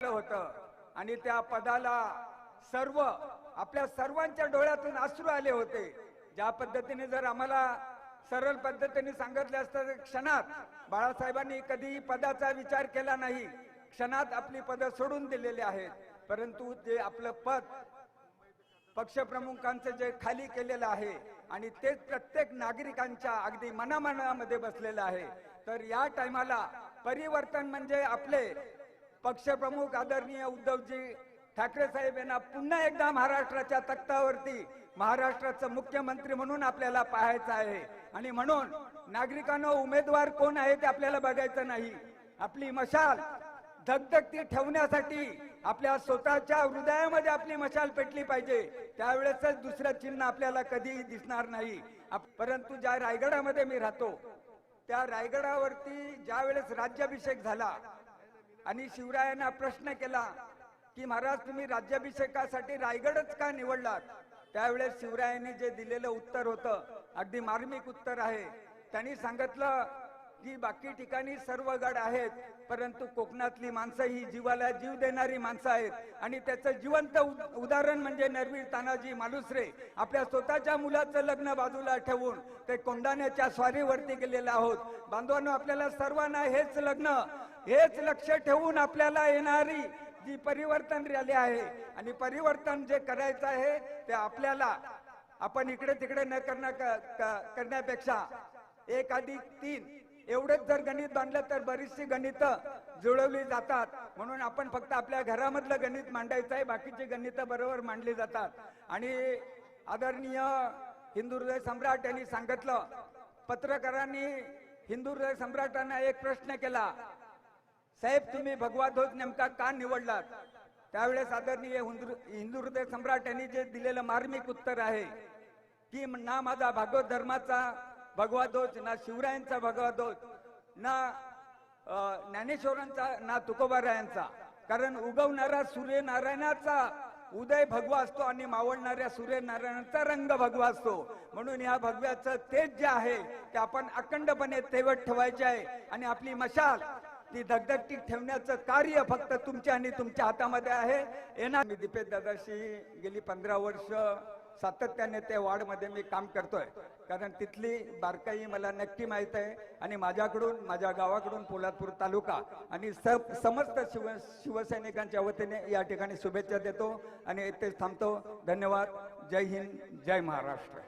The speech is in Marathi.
होतं आणि त्या पदाला आपल्या सर्वांच्या डोळ्यातून अश्रू आले होते। ज्या पद्धतीने जर आम्हाला सरळ पद्धतीने सांगितले असतं क्षणात बाळासाहेबांनी कधी पदाचा विचार केला नाही, क्षणात आपली पद सोडून दिलेली आहेत, परंतु ते आपलं पद पक्षप्रमुखांचे जे खाली केलेलं आहे आणि तेच प्रत्येक नागरिकांच्या अगदी मनामनामध्ये बसलेलं आहे। तर या टाइमाला परिवर्तन म्हणजे आपले पक्षप्रमुख आदरणीय उद्धवजी ठाकरे साहेब यांना पुन्हा एकदा महाराष्ट्राच्या तख्तावरती महाराष्ट्राचा मुख्यमंत्री म्हणून आपल्याला पाहायचं आहे। आणि म्हणून नागरिकांना उमेदवार कोण आहे ते आपल्याला बघायचं नाही, आपली मशाल धगधगती ठेवण्यासाठी आपल्या स्वतःच्या हृदयामध्ये आपली मशाल पेटली पाहिजे, त्यावेळेसच दुसरं चिन्ह आपल्याला कधीही दिसणार नाही। परंतु ज्या रायगडामध्ये मी राहतो त्या रायगडावरती ज्यावेळेस राज्याभिषेक झाला आणि शिवरायांना प्रश्न केला की महाराज तुम्ही राज्याभिषेकासाठी रायगडच का निवडलात, त्यावेळेस शिवरायांनी जे दिलेलं उत्तर होतं अगदी मार्मिक उत्तर आहे। त्यांनी सांगितलं की बाकी ठिकाणी सर्व गड आहेत, परंतु कोकणातली माणसं ही जीवाला जीव देणारी माणसं आहेत आणि त्याचं जिवंत उदाहरण म्हणजे नरवीर तानाजी मालुसरे। आपल्या स्वतःच्या मुलाचं लग्न बाजूला ठेवून ते कोंढाण्याच्या स्वारीवरती गेलेले आहोत। बांधवांनो, आपल्याला सर्वांना हेच लक्ष ठेवून आपल्याला येणारी जी परिवर्तन रॅली आहे आणि परिवर्तन जे करायचं आहे ते आपल्याला आपण इकडे तिकडे न करण्यापेक्षा 1+3 एवढेच जर गणित बांधलं तर बरीचशी गणित जुळवली जातात। म्हणून आपण फक्त आपल्या घरामधलं गणित मांडायचं आहे, बाकीची गणित बरोबर मांडली जातात। आणि आदरणीय हिंदू हृदय सम्राट यांनी सांगितलं, पत्रकारांनी हिंदू हृदय सम्राटांना एक प्रश्न केला, साहेब तुम्ही भगवा ध्वज नेमका का निवडलात, त्यावेळेस आदरणीय हिंदू हृदय सम्राट यांनी जे दिलेलं मार्मिक उत्तर आहे की ना माझा भागवत धर्माचा भगवा ध्वज, ना शिवरायांचा भगवा ध्वज, ना ज्ञानेश्वरांचा, ना तुकोबारायांचा, कारण उगवणारा सूर्यनारायणाचा उदय भगवा असतो आणि मावळणाऱ्या सूर्यनारायणाचा रंग भगवा असतो। म्हणून या भगव्याचं तेज जे आहे ते आपण अखंडपणे तेवत ठेवायचे आहे आणि आपली मशाल ती धगधगती ठेवण्याचं कार्य फक्त तुमच्या आणि तुमच्या हातामध्ये आहे। येणार मी दीपेश दादाशी गेली 15 वर्ष सातत्याने त्या वार्डमध्ये मी काम करतोय, कारण तिथली बारकाई मला नक्की माहित आहे आणि माझ्या गावाकडून पोलादपूर तालुका आणि समस्त शिवसैनिकांच्या वतीने या ठिकाणी शुभेच्छा देतो आणि इथे थांबतो। धन्यवाद। जय हिंद, जय महाराष्ट्र।